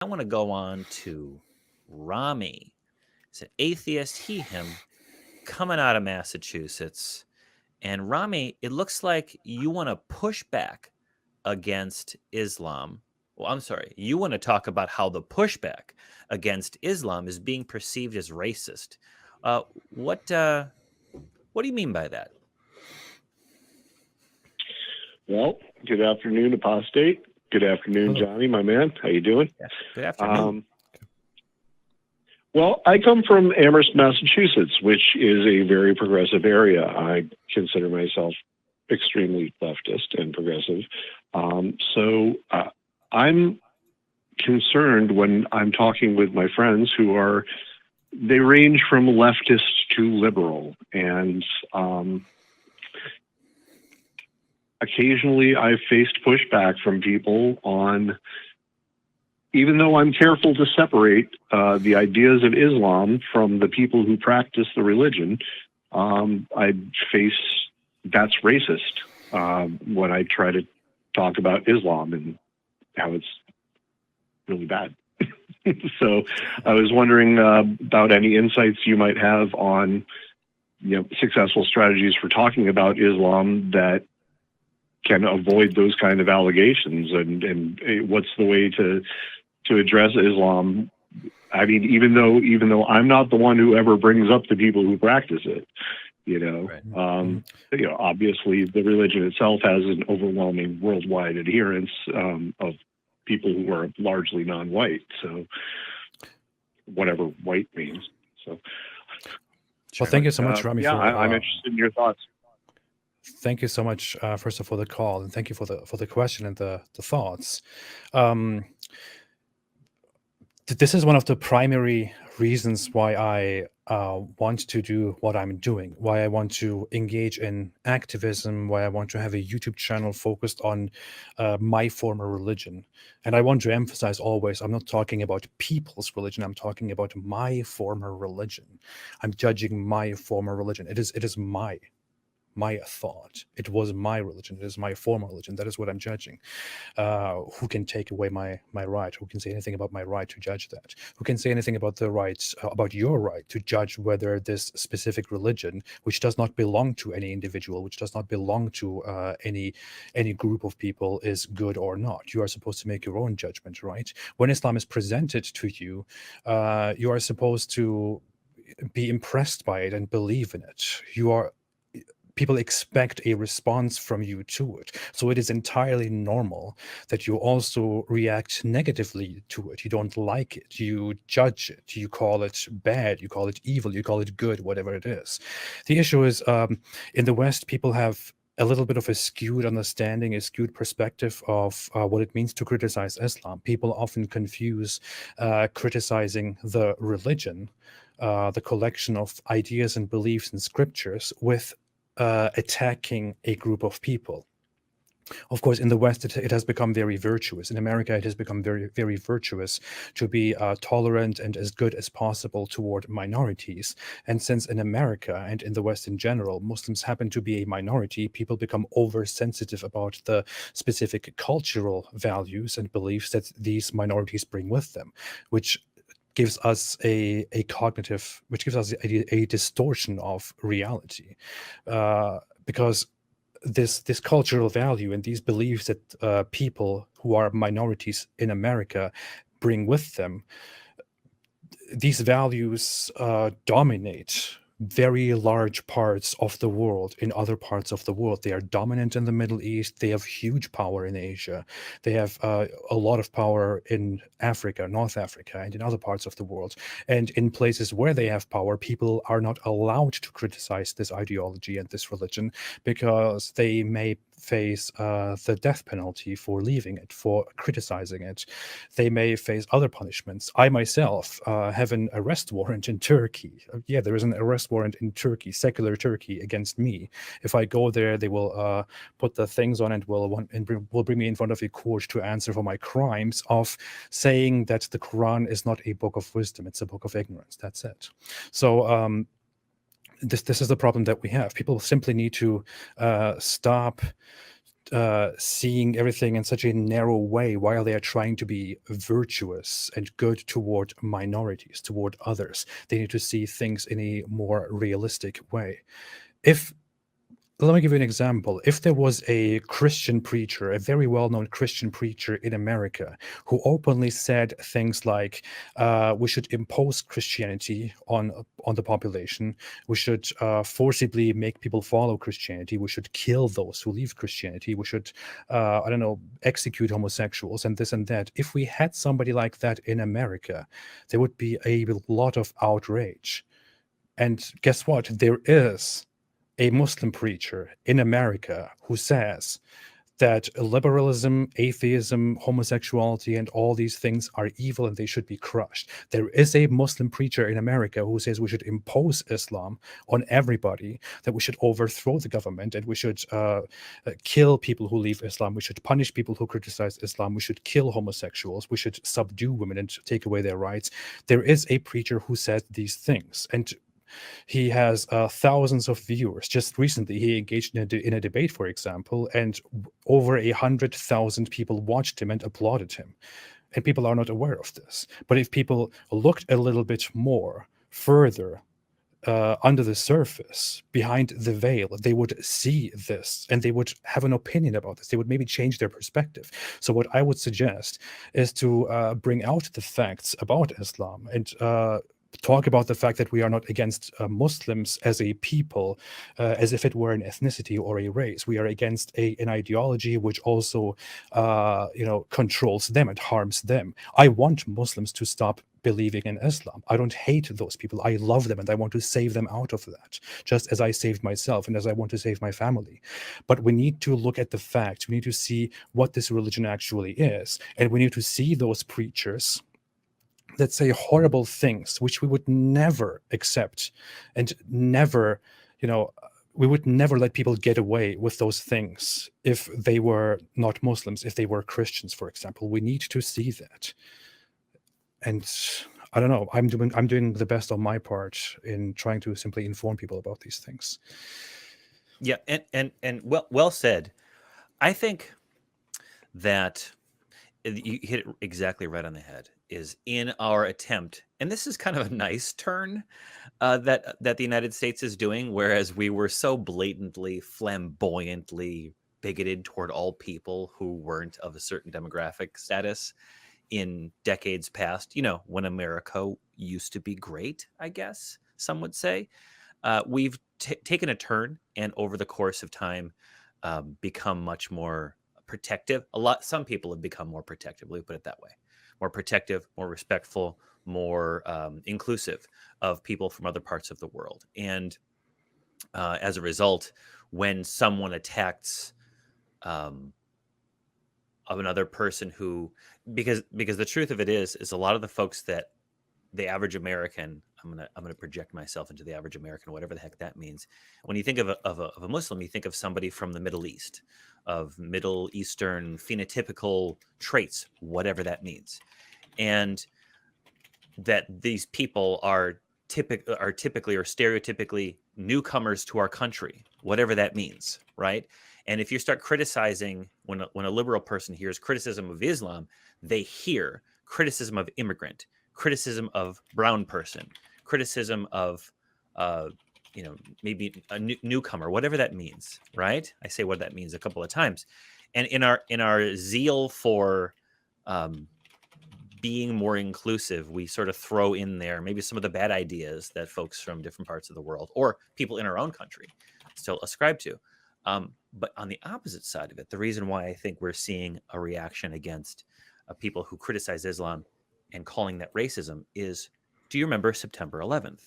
I want to go on to Rami. He's an atheist, he, him, coming out of Massachusetts. And Rami, it looks like you want to push back against Islam. Well, I'm sorry. You want to talk about how the pushback against Islam is being perceived as racist. Uh, what uh, what do you mean by that? Well, good afternoon, Apostate. Good afternoon, Hello. Johnny, my man. How you doing? Yeah. Good afternoon. Well, I come from Amherst, Massachusetts, which is a very progressive area. I consider myself extremely leftist and progressive. So I'm concerned when I'm talking with my friends they range from leftist to liberal. And occasionally I've faced pushback from people on, even though I'm careful to separate the ideas of Islam from the people who practice the religion, I face that's racist when I try to talk about Islam and how it's really bad. So I was wondering about any insights you might have on, successful strategies for talking about Islam that can avoid those kind of allegations, and what's the way to address Islam. I mean, even though I'm not the one who ever brings up the people who practice it, Right. Obviously the religion itself has an overwhelming worldwide adherence of people who are largely non-white. So whatever white means. So, Well, thank you so much, Rami. I'm interested in your thoughts. Thank you so much, first of all, for the call, and thank you for the question and the thoughts. Um, this is one of the primary reasons why I want to do what I'm doing, why I want to engage in activism, why I want to have a YouTube channel focused on my former religion. And I want to emphasize always, I'm not talking about people's religion, I'm talking about my former religion. I'm judging my former religion. It is my thought. It was my religion. It is my former religion. That is what I'm judging. Who can take away my right? Who can say anything about my right to judge that? Who can say anything about the rights, about your right to judge whether this specific religion, which does not belong to any individual, which does not belong to any group of people, is good or not? You are supposed to make your own judgment, right? When Islam is presented to you, you are supposed to be impressed by it and believe in it. People expect a response from you to it. So it is entirely normal that you also react negatively to it. You don't like it. You judge it. You call it bad. You call it evil. You call it good, whatever it is. The issue is in the West, people have a little bit of a skewed understanding, a skewed perspective of what it means to criticize Islam. People often confuse criticizing the religion, the collection of ideas and beliefs and scriptures, with attacking a group of people. Of course, in the West, it has become very virtuous. In America, it has become very, very virtuous to be tolerant and as good as possible toward minorities. And since in America and in the West in general, Muslims happen to be a minority, people become oversensitive about the specific cultural values and beliefs that these minorities bring with them, which gives us a distortion of reality, because this cultural value and these beliefs that people who are minorities in America bring with them, these values dominate very large parts of the world. In other parts of the world, they are dominant in the Middle East. They have huge power in Asia. They have a lot of power in Africa, North Africa, and in other parts of the world. And in places where they have power, people are not allowed to criticize this ideology and this religion, because they may face the death penalty for leaving it, for criticizing it. They may face other punishments. I myself have an arrest warrant in Turkey. Yeah, there is an arrest warrant in Turkey, secular Turkey, against me. If I go there, they will put the things on and will bring me in front of a court to answer for my crimes of saying that the Quran is not a book of wisdom, it's a book of ignorance. That's it. So this is the problem that we have. People simply need to stop seeing everything in such a narrow way while they are trying to be virtuous and good toward minorities, toward others. They need to see things in a more realistic way. If Let me give you an example. If there was a Christian preacher, a very well-known Christian preacher in America, who openly said things like, "We should impose Christianity on the population. We should forcibly make people follow Christianity. We should kill those who leave Christianity. We should, I don't know, execute homosexuals and this and that." If we had somebody like that in America, there would be a lot of outrage. And guess what? There is a Muslim preacher in America who says that liberalism, atheism, homosexuality, and all these things are evil and they should be crushed. There is a Muslim preacher in America who says we should impose Islam on everybody, that we should overthrow the government, and we should kill people who leave Islam. We should punish people who criticize Islam. We should kill homosexuals. We should subdue women and take away their rights. There is a preacher who says these things. And he has thousands of viewers. Just recently, he engaged in a debate, for example, and over 100,000 people watched him and applauded him. And people are not aware of this. But if people looked a little bit more further under the surface, behind the veil, they would see this and they would have an opinion about this. They would maybe change their perspective. So what I would suggest is to bring out the facts about Islam and talk about the fact that we are not against Muslims as a people, as if it were an ethnicity or a race. We are against an ideology which also, controls them and harms them. I want Muslims to stop believing in Islam. I don't hate those people. I love them and I want to save them out of that, just as I saved myself and as I want to save my family. But we need to look at the facts. We need to see what this religion actually is. And we need to see those preachers that say horrible things which we would never accept, and never, we would never let people get away with those things if they were not Muslims, if they were Christians, for example. We need to see that. And I don't know, I'm doing the best on my part in trying to simply inform people about these things. Yeah, and well said. I think that you hit it exactly right on the head. Is in our attempt, and this is kind of a nice turn that the United States is doing, whereas we were so blatantly, flamboyantly bigoted toward all people who weren't of a certain demographic status in decades past. When America used to be great, I guess some would say. We've taken a turn, and over the course of time, become much more protective. Some people have become more protective. Let me put it that way. More protective, more respectful, more inclusive of people from other parts of the world. And as a result, when someone attacks of another person who, because the truth of it is a lot of the folks that the average American, I'm gonna project myself into the average American, whatever the heck that means. When you think of a Muslim, you think of somebody from the Middle East, of Middle Eastern phenotypical traits, whatever that means, and that these people are typically or stereotypically newcomers to our country, whatever that means, right? And if you start criticizing, when a liberal person hears criticism of Islam, they hear criticism of immigrant, criticism of brown person, criticism of maybe a newcomer, whatever that means, right? I say what that means a couple of times. And in our zeal for being more inclusive, we sort of throw in there maybe some of the bad ideas that folks from different parts of the world or people in our own country still ascribe to. But on the opposite side of it, the reason why I think we're seeing a reaction against people who criticize Islam and calling that racism is, do you remember September 11th?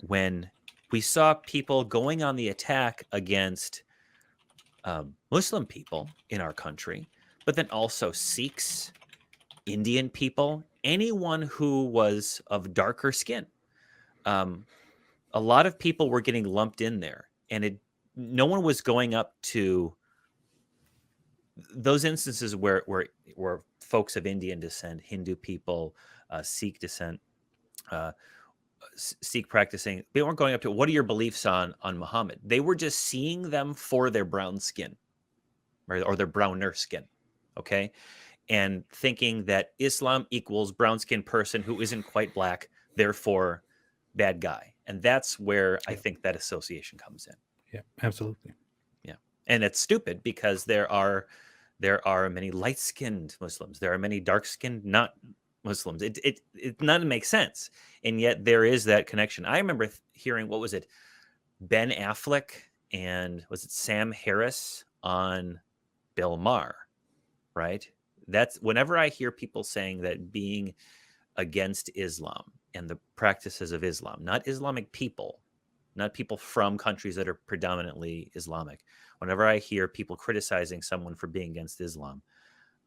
When we saw people going on the attack against Muslim people in our country, but then also Sikhs, Indian people, anyone who was of darker skin. A lot of people were getting lumped in there, and no one was going up to those instances where folks of Indian descent, Hindu people, Sikh descent, Sikh practicing, they weren't going up to, what are your beliefs on Muhammad? They were just seeing them for their brown skin, right? Or their browner skin, okay? And thinking that Islam equals brown-skinned person who isn't quite black, therefore bad guy. And that's where I think that association comes in. Yeah, absolutely. Yeah. And it's stupid because there are many light-skinned Muslims. There are many dark-skinned not Muslims. It none makes sense. And yet there is that connection. I remember hearing, what was it? Ben Affleck and was it Sam Harris on Bill Maher, right? That's whenever I hear people saying that being against Islam and the practices of Islam, not Islamic people, not people from countries that are predominantly Islamic. Whenever I hear people criticizing someone for being against Islam,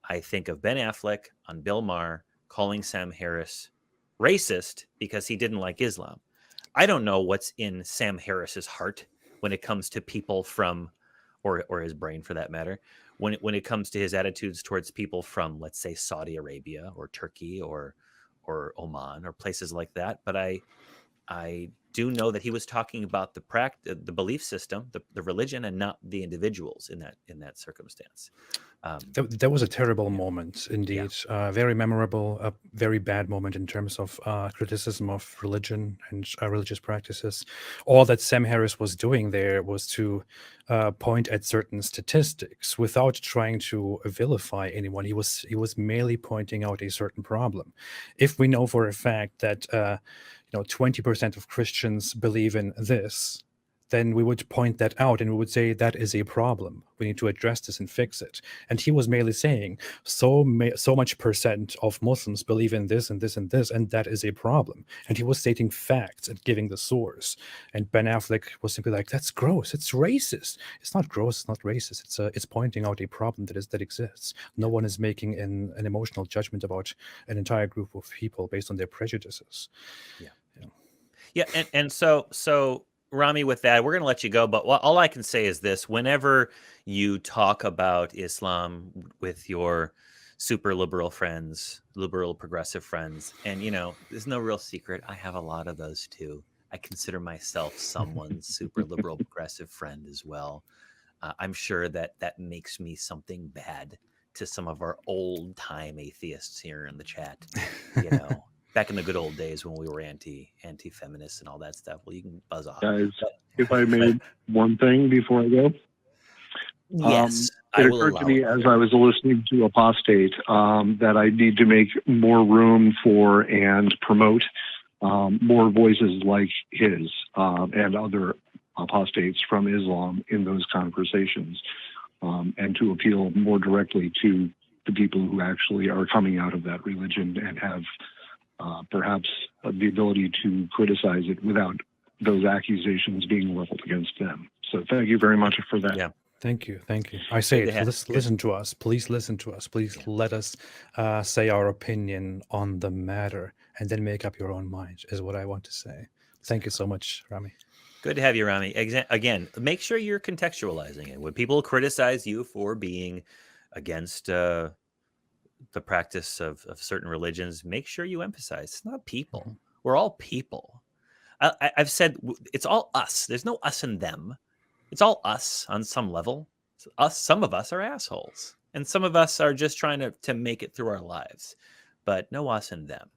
I think of Ben Affleck on Bill Maher calling Sam Harris racist because he didn't like Islam. I don't know what's in Sam Harris's heart when it comes to people from, or his brain for that matter, when it comes to his attitudes towards people from, let's say, Saudi Arabia or Turkey or Oman or places like that. But I do know that he was talking about the belief system, the religion, and not the individuals in that circumstance. That was a terrible moment indeed. Very memorable, a very bad moment in terms of criticism of religion and religious practices. All that Sam Harris was doing there was to point at certain statistics without trying to vilify anyone. He was merely pointing out a certain problem. If we know for a fact that 20% of Christians believe in this, then we would point that out and we would say that is a problem. We need to address this and fix it. And he was merely saying so much percent of Muslims believe in this and this and this, and that is a problem. And he was stating facts and giving the source. And Ben Affleck was simply like, "That's gross. It's racist." It's not gross. It's not racist. It's pointing out a problem that exists. No one is making an emotional judgment about an entire group of people based on their prejudices. Yeah. And so. Rami, with that, we're going to let you go. But all I can say is this: whenever you talk about Islam with your super liberal friends, liberal progressive friends, and there's no real secret, I have a lot of those too. I consider myself someone's super liberal progressive friend as well. I'm sure that makes me something bad to some of our old time atheists here in the chat. Back in the good old days when we were anti-feminists and all that stuff. Well, you can buzz off. Guys, if I may, one thing before I go. Yes, it occurred to me as I was listening to Apostate that I need to make more room for and promote more voices like his and other apostates from Islam in those conversations, and to appeal more directly to the people who actually are coming out of that religion and have perhaps the ability to criticize it without those accusations being leveled against them. So thank you very much for that. Yeah. Thank you. I say it. Listen to us. Please listen to us. Please let us say our opinion on the matter and then make up your own mind, is what I want to say. Thank you so much, Rami. Good to have you, Rami. Again, make sure you're contextualizing it. When people criticize you for being against the practice of certain religions, make sure you emphasize it's not people. Mm-hmm. We're all people. I've said it's all us. There's no us and them. It's all us on some level. It's us. Some of us are assholes, and some of us are just trying to make it through our lives, but no us and them.